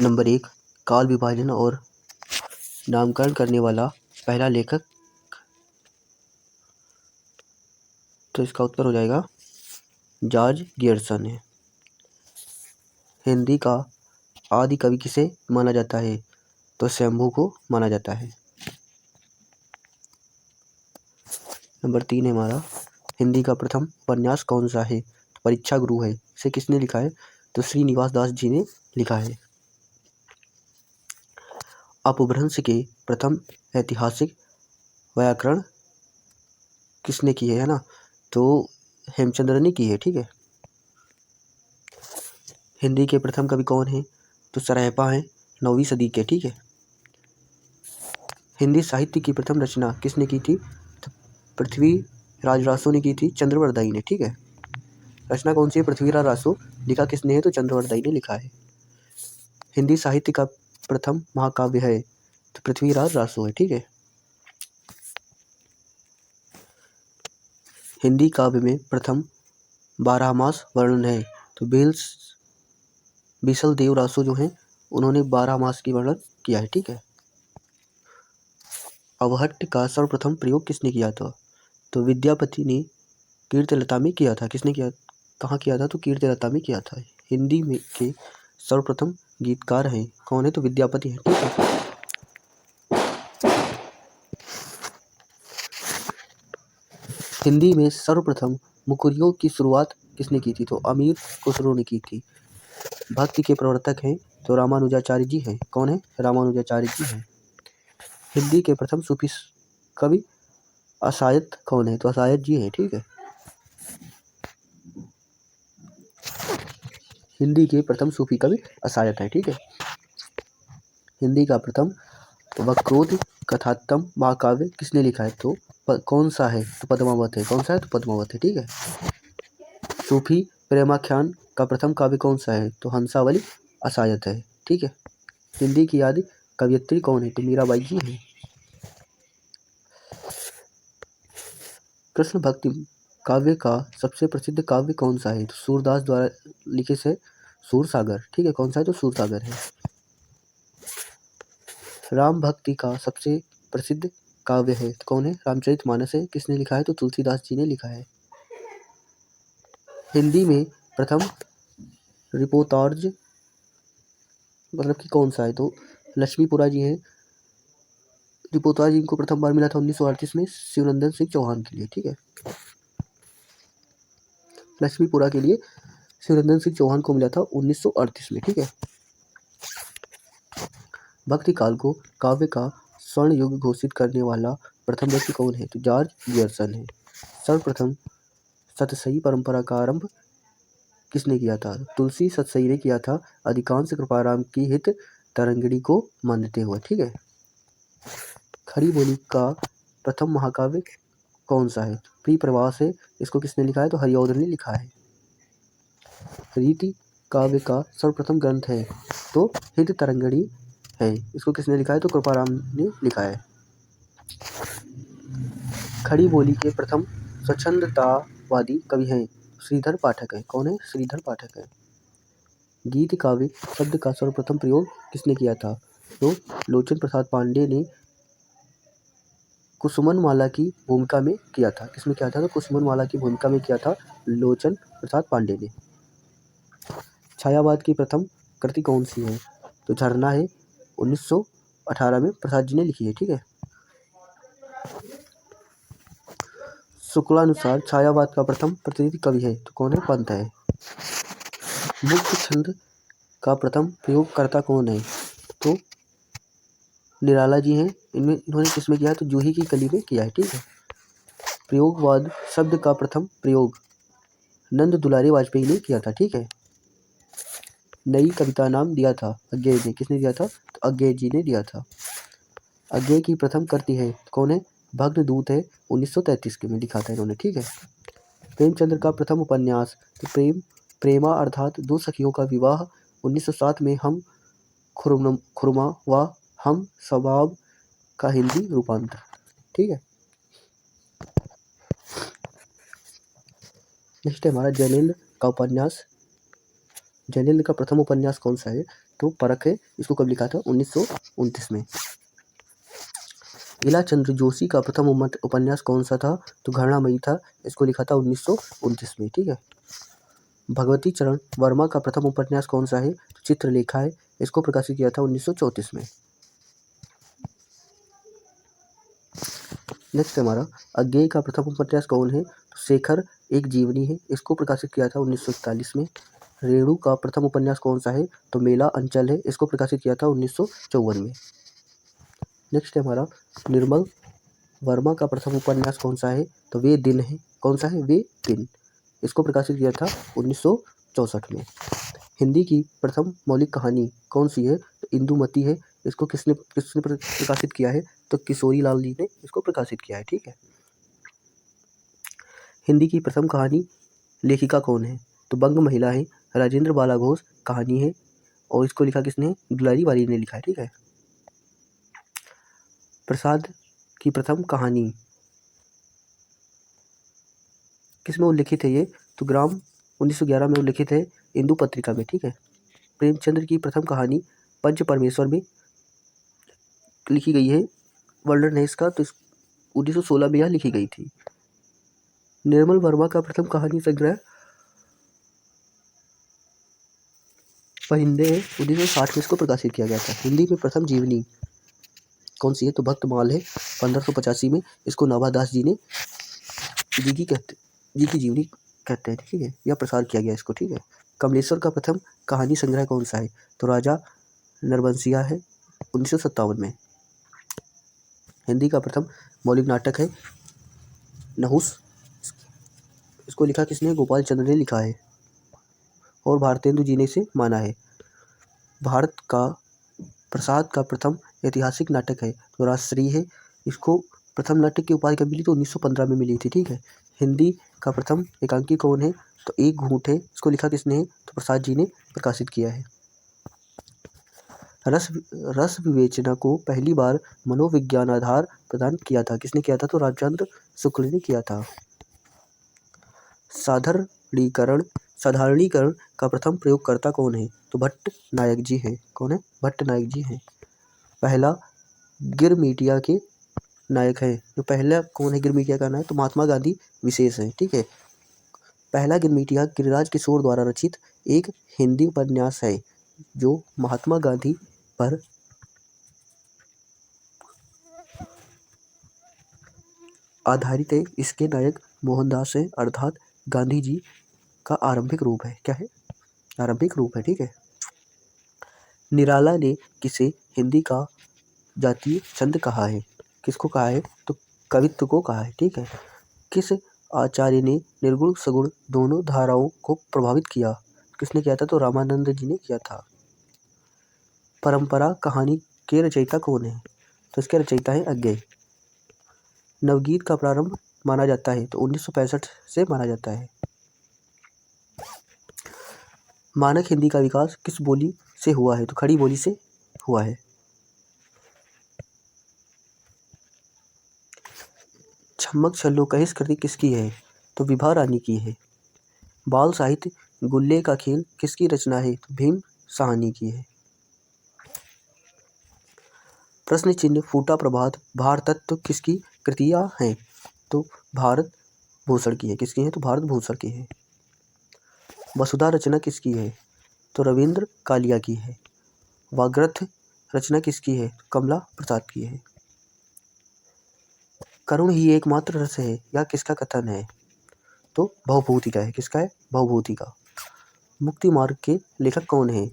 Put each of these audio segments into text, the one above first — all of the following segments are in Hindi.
नंबर 1, काल विभाजन और नामकरण करने वाला पहला लेखक, तो इसका उत्तर हो जाएगा जॉर्ज गियर्सन है। हिंदी का आदि कवि किसे माना जाता है? तो शंभू को माना जाता है। नंबर 3 है हमारा, हिंदी का प्रथम उपन्यास कौन सा है? तो परीक्षा गुरु है। इसे किसने लिखा है? तो श्रीनिवास दास जी ने लिखा है। अपभ्रंश के प्रथम ऐतिहासिक व्याकरण किसने की है ना? तो हेमचंद्र ने की है। ठीक है। हिंदी के प्रथम कवि कौन है? तो सरायपा है, 9वीं सदी के। ठीक है। हिंदी साहित्य की प्रथम रचना किसने की थी? तो पृथ्वीराज रासो ने की थी, चंद्रवरदाई ने। ठीक है। रचना कौन सी है? पृथ्वीराज रासो। लिखा किसने है? तो चंद्रवरदाई ने लिखा है। हिंदी साहित्य का प्रथम महाकाव्य है? तो पृथ्वीराज रासो है। ठीक है। हिंदी काव्य में प्रथम 12 मास वर्णन है? तो बीसल देव रासो जो हैं उन्होंने 12 मास की वर्णन किया है। ठीक है। अवहट्ट का सर्वप्रथम प्रयोग किसने किया था? तो विद्यापति ने कीर्तिलता में किया था। किसने किया? कहाँ किया था? तो कीर्तिलता में किया था। हिंदी में के सर्वप्रथम गीतकार हैं कौन है? तो विद्यापति हैं। ठीक है। हिंदी में सर्वप्रथम मुकुरियों की शुरुआत किसने की थी? तो अमीर खुसरो ने की थी। भक्ति के प्रवर्तक हैं तो रामानुजाचार्य जी हैं। कौन है? रामानुजाचार्य जी हैं। हिंदी के प्रथम सूफी कवि असायत कौन है? तो असायत जी हैं। ठीक है। हिंदी के प्रथम सूफी कवि असायत है। ठीक है। हिंदी का प्रथम वक्रोध कथात्म महाकाव्य किसने लिखा है? तो कौन सा है? तो पद्मावत है। कौन सा है? तो पद्मावत है। ठीक है। सूफी प्रेमाख्यान का प्रथम काव्य कौन सा है? तो हंसावली असायत है। ठीक है। हिंदी की आदि कवयित्री कौन है? तो मीराबाई जी हैं। कृष्ण भक्ति काव्य का सबसे प्रसिद्ध काव्य कौन सा है? तो सूरदास द्वारा लिखित है सूरसागर। ठीक है। कौन सा है? तो सूरसागर है। राम भक्ति का सबसे प्रसिद्ध काव्य है तो कौन है? रामचरितमानस है। किसने लिखा है? तो तुलसीदास जी ने लिखा है। हिंदी में प्रथम रिपोर्टाज मतलब कि कौन सा है? तो लक्ष्मीपुरा जी हैं। रिपोर्टाज इनको प्रथम बार मिला था 1938 में शिवनंदन सिंह चौहान के लिए। ठीक है। लक्ष्मीपुरा के लिए शिवनंदन सिंह चौहान को मिला था 1938 में। ठीक है। भक्ति काल को काव्य का स्वर्ण युग घोषित करने वाला प्रथम व्यक्ति कौन है? तो जॉर्ज गियर्सन है। सर्वप्रथम सतसई परंपरा का आरंभ किसने किया था? तुलसी सतसई ने किया था, अधिकांश कृपाराम की हित तरंगिणी को मानते हुए। ठीक है। खड़ी बोली का प्रथम महाकाव्य कौन सा है? प्रिय प्रवास है। इसको किसने लिखा है? तो हरिऔध ने लिखा है। रीति काव्य का सर्वप्रथम ग्रंथ है तो हित तरंगिणी है। इसको किसने लिखा है? तो कृपाराम ने लिखा है। खड़ी बोली के प्रथम स्वच्छंदतावादी कवि हैं श्रीधर पाठक है। कौन है? श्रीधर पाठक है। गीत काव्य शब्द का सर्वप्रथम प्रयोग किसने किया था? तो लोचन प्रसाद पांडे ने कुसुमन माला की भूमिका में किया था। किसमें किया था? तो कुसुमन माला की भूमिका में किया था लोचन प्रसाद पांडे ने। छायावाद की प्रथम कृति कौन सी है? तो झरना है, 1918 में प्रसाद जी ने लिखी है। ठीक है। शुक्लानुसार छायावाद का प्रथम प्रतिनिधि कवि है तो कौन है? पंत है। मुक्त छंद का प्रथम प्रयोगकर्ता कौन है? तो निराला जी हैं। इन्होंने किसमें किया है? तो जूही की कली में किया है। ठीक है। प्रयोगवाद शब्द का प्रथम प्रयोग नंद दुलारी वाजपेयी ने किया था। ठीक है। नई कविता नाम दिया था अज्ञेय ने। किसने दिया था? तो अज्ञेय जी ने दिया था। अज्ञेय की प्रथम कृति है कौन है? भग्नदूत है, 1933 के में लिखा था इन्होंने। ठीक है। प्रेमचंद्र का प्रथम उपन्यास तो प्रेमा अर्थात दो सखियों का विवाह, 1907 में हम खुरमा व हम स्वभाव का हिंदी रूपांतर। ठीक है। नेक्स्ट है हमारा जैनेन्द्र का उपन्यास जयनील का प्रथम उपन्यास कौन सा है? तो परख है। इसको कब लिखा था? 1929 में। इला चंद्र जोशी का प्रथम उपन्यास कौन सा था? तो घृणामयी था। इसको लिखा था 1929 में। ठीक है। भगवती चरण वर्मा का प्रथम उपन्यास कौन सा है? तो चित्रलेखा है। इसको प्रकाशित किया था 1934 में। नेक्स्ट हमारा अज्ञेय का प्रथम उपन्यास कौन है? तो शेखर एक जीवनी है। इसको प्रकाशित किया था 1941 में। रेणु का प्रथम उपन्यास कौन सा है? तो मेला अंचल है। इसको प्रकाशित किया था 1954 में। नेक्स्ट है हमारा निर्मल वर्मा का प्रथम उपन्यास कौन सा है? तो वे दिन है। कौन सा है? वे दिन। इसको प्रकाशित किया था 1964 में। हिंदी की प्रथम मौलिक कहानी कौन सी है? तो इंदुमती है। इसको किसने किसने प्रकाशित किया है? तो किशोरी लाल जी ने इसको प्रकाशित किया है। ठीक है। हिंदी की प्रथम कहानी लेखिका कौन है? तो बंग महिला है। राजेंद्र बाला घोष कहानी है और इसको लिखा किसने? दुलारी वाली ने लिखा है। ठीक है। प्रसाद की प्रथम कहानी किसमें उल्लिखित है? ये तो ग्राम 1911 में उल्लिखित है, इंदु पत्रिका में। ठीक है। प्रेमचंद्र की प्रथम कहानी पंच परमेश्वर में लिखी गई है। वर्णन है इसका, तो 1916 में यह लिखी गई थी। निर्मल वर्मा का प्रथम कहानी संग्रह परिंदे है। 1960 में इसको प्रकाशित किया गया था। हिंदी में प्रथम जीवनी कौन सी है? तो भक्तमाल है। 1585 में इसको नवादास जी ने जी की जीवनी कहते हैं। ठीक है। यह प्रसार किया गया इसको। ठीक है। कमलेश्वर का प्रथम कहानी संग्रह कौन सा है? तो राजा नरबंसिया है। 1957 में। हिंदी का प्रथम मौलिक नाटक है नहुस। इसको लिखा किसने? गोपाल चंद्र ने लिखा है और भारतेंदु जी ने इसे माना है। भारत का प्रसाद का प्रथम ऐतिहासिक नाटक है तो राजश्री है। इसको प्रथम नाटक की उपाधि कब मिली? तो 1915 में मिली थी। ठीक है। हिंदी का प्रथम एकांकी कौन है? तो एक घूंट है। इसको लिखा किसने है? तो प्रसाद जी ने प्रकाशित किया है। रस विवेचना को पहली बार मनोविज्ञान आधार प्रदान किया था। किसने किया था? तो रामचंद्र शुक्ल ने किया था। साधारणीकरण का प्रथम प्रयोगकर्ता कौन है? तो भट्ट नायक जी हैं। कौन है? भट्ट नायक जी हैं। पहला गिरमिटिया के नायक है। जो पहला कौन है गिरमिटिया का नायक? तो महात्मा गांधी विशेष है। ठीक है। पहला गिरमिटिया गिरिराज किशोर द्वारा रचित एक हिंदी उपन्यास है जो महात्मा गांधी पर आधारित है। इसके नायक मोहनदास है, अर्थात गांधी जी का आरंभिक रूप है। क्या है? आरंभिक रूप है। ठीक है। निराला ने किसे हिंदी का जातीय छंद कहा है? किसको कहा है? तो कवित्व को कहा है। ठीक है। किस आचार्य ने निर्गुण सगुण दोनों धाराओं को प्रभावित किया? किसने किया था? तो रामानंद जी ने किया था। परंपरा कहानी के रचयिता कौन है? तो इसके रचयिता है अज्ञेय। नवगीत का प्रारंभ माना जाता है तो 1965 से माना जाता है। मानक हिंदी का विकास किस बोली से हुआ है? तो खड़ी बोली से हुआ है। छम्मक छल्लो कहिस कृति किसकी है? तो विभा रानी की है। बाल साहित्य गुल्ले का खेल किसकी रचना है? तो भीम साहनी की है। प्रश्न चिन्ह फूटा प्रभात भार तत्व किसकी कृतियां हैं? तो भारत भूषण की है। किसकी है? तो भारत भूषण की है। वसुधा रचना किसकी है? तो रविंद्र कालिया की है। वाग्रथ रचना किसकी है? कमला प्रसाद की है। करुण ही एकमात्र रस है यह किसका कथन है? तो भवभूति का है। किसका है? भवभूति का। मुक्ति मार्ग के लेखक कौन है?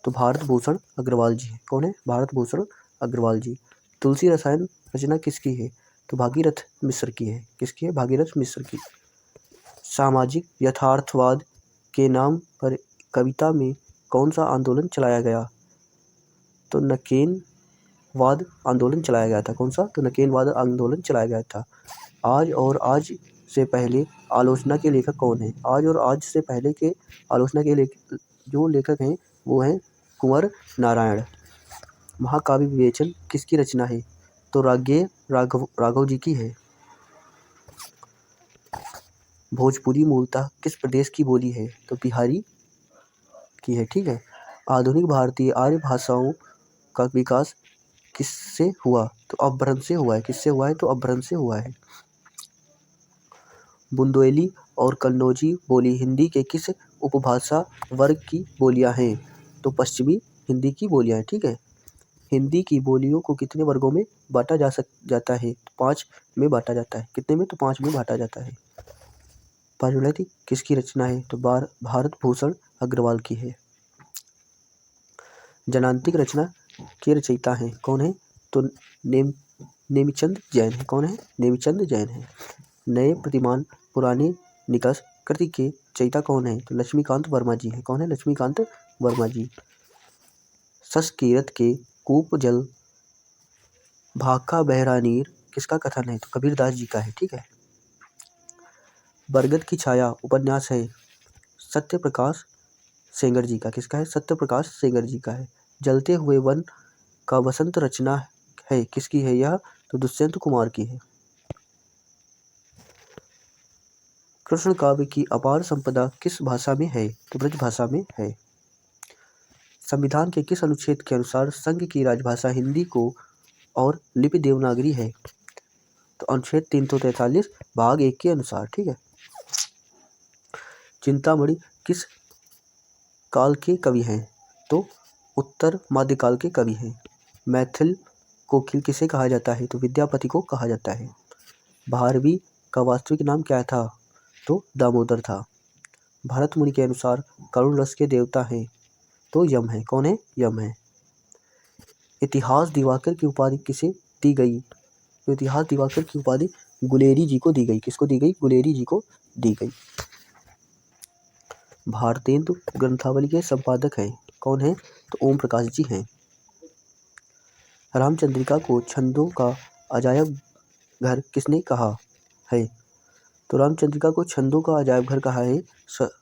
तो भारत भूषण अग्रवाल जी है। कौन है? भारत भूषण अग्रवाल जी। तुलसी रसायन रचना किसकी है? तो भागीरथ मिश्र की है। किसकी है? भागीरथ मिश्र की। सामाजिक यथार्थवाद के नाम पर कविता में कौन सा आंदोलन चलाया गया? तो नकेनवाद आंदोलन चलाया गया था। कौन सा? तो नकेनवाद आंदोलन चलाया गया था। आज और आज से पहले आलोचना के लेखक कौन है? आज और आज से पहले के आलोचना के जो लेखक हैं वो हैं कुंवर नारायण। महाकाव्य विवेचन किसकी रचना है? तो राघव जी की है। भोजपुरी मूलतः किस प्रदेश की बोली है? तो बिहारी की है, ठीक है। आधुनिक भारतीय आर्य भाषाओं का विकास किससे हुआ? तो अपभ्रंश से हुआ है। किससे हुआ है? तो अपभ्रंश से हुआ है। बुंदेली और कन्नौजी बोली हिंदी के किस उपभाषा वर्ग की बोलियां हैं? तो पश्चिमी हिंदी की बोलियां हैं, ठीक है। हिंदी की बोलियों को कितने वर्गों में बांटा जाता है? 5 में बांटा जाता है। कितने में? तो 5 में बांटा जाता है। पारिजाति किसकी रचना है? तो भारत भूषण अग्रवाल की है। जनांतिक रचना के रचयिता हैं कौन है? तो नेमिचंद जैन है। कौन है? नेमिचंद जैन है। नए प्रतिमान पुराने निकष कृति के रचयिता कौन है? तो लक्ष्मीकांत वर्मा जी है। कौन है? लक्ष्मीकांत वर्मा जी। संस्कृत के कूप जल भाखा बहरा नीर किसका कथन है? तो कबीरदास जी का है, ठीक है। बरगद की छाया उपन्यास है सत्य प्रकाश सेंगर जी का। किसका है? सत्य प्रकाश सेंगर जी का है। जलते हुए वन का वसंत रचना है किसकी है यह? तो दुष्यंत कुमार की है। कृष्ण काव्य की अपार संपदा किस भाषा में है? तो ब्रज भाषा में है। संविधान के किस अनुच्छेद के अनुसार संघ की राजभाषा हिंदी को और लिपि देवनागरी है? तो अनुच्छेद 343 भाग 1 के अनुसार, ठीक है। चिंतामणि किस काल के कवि हैं? तो उत्तर मध्यकाल के कवि हैं। मैथिल कोकिल किसे कहा जाता है? तो विद्यापति को कहा जाता है। भारवी का वास्तविक नाम क्या था? तो दामोदर था। भरत मुनि के अनुसार करुण रस के देवता हैं तो यम है। कौन है? यम है। इतिहास दिवाकर की उपाधि किसे दी गई? तो इतिहास दिवाकर की उपाधि गुलेरी जी को दी गई। किसको दी गई? गुलेरी जी को दी गई। भारतेंदु ग्रंथावली के संपादक हैं कौन है? तो ओम प्रकाश जी हैं। रामचंद्रिका को छंदों का अजायब घर किसने कहा है? तो रामचंद्रिका को छंदों का अजायब घर कहा है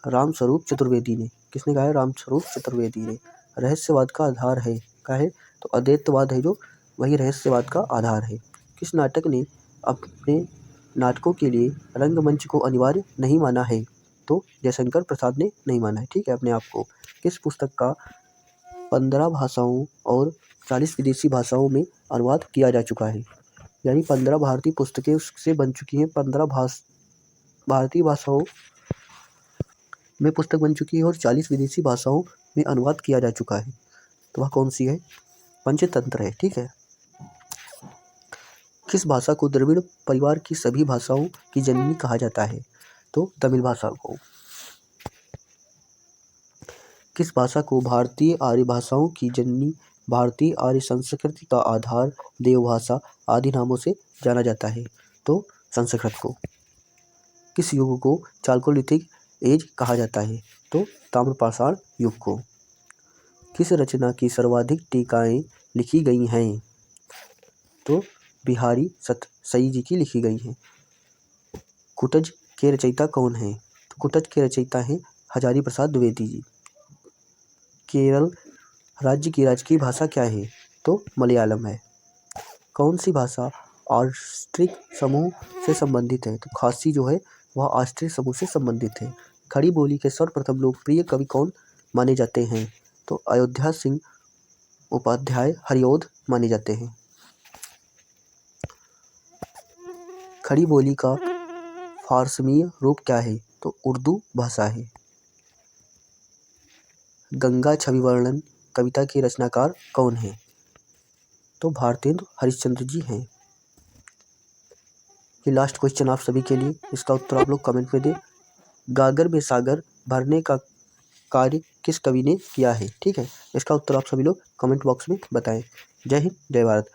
राम स्वरूप चतुर्वेदी ने। किसने कहा है? राम स्वरूप चतुर्वेदी ने। रहस्यवाद का आधार है क्या है? तो अद्वैतवाद है जो वही रहस्यवाद का आधार है। किस नाटक ने अपने नाटकों के लिए रंगमंच को अनिवार्य नहीं माना है? तो जयशंकर प्रसाद ने नहीं माना है, ठीक है, अपने आप को। किस पुस्तक का 15 भाषाओं और 40 विदेशी भाषाओं में अनुवाद किया जा चुका है? यानी 15 भारतीय पुस्तकें उससे बन चुकी हैं। 15 भारतीय भाषाओं में पुस्तक बन चुकी है और 40 विदेशी भाषाओं में अनुवाद किया जा चुका है। तो वह कौन सी है? पंचतंत्र है, ठीक है। किस भाषा को द्रविड़ परिवार की सभी भाषाओं की जननी कहा जाता है? तो तमिल भाषा को। किस भाषा को भारतीय आर्य भाषाओं की जननी, भारतीय आर्य संस्कृति का आधार, देवभाषा आदि नामों से जाना जाता है? तो संस्कृत को। किस युग को चालकोलिथिक एज कहा जाता है? तो ताम्रपाषाण युग को। किस रचना की सर्वाधिक टीकाएं लिखी गई हैं? तो बिहारी सई जी की लिखी गई हैं। कुटज के रचयिता कौन हैं? तो कुटज के रचयिता हैं हजारी प्रसाद द्विवेदी जी। केरल राज्य की राजकीय भाषा क्या है? तो मलयालम है। कौन सी भाषा ऑस्ट्रिक समूह से संबंधित है? तो खासी जो है वह ऑस्ट्रिक समूह से संबंधित है। खड़ी बोली के सर्वप्रथम लोकप्रिय कवि कौन माने जाते हैं? तो अयोध्या सिंह उपाध्याय हरिऔध माने जाते हैं। खड़ी बोली का फारसीय रूप क्या है? तो उर्दू भाषा है। गंगा छवि वर्णन कविता के रचनाकार कौन है? तो भारतेंदु हरिश्चंद्र जी हैं। ये लास्ट क्वेश्चन आप सभी के लिए, इसका उत्तर आप लोग कमेंट में दें। गागर में सागर भरने का कार्य किस कवि ने किया है? ठीक है, इसका उत्तर आप सभी लोग कमेंट बॉक्स में बताएं। जय हिंद, जय भारत।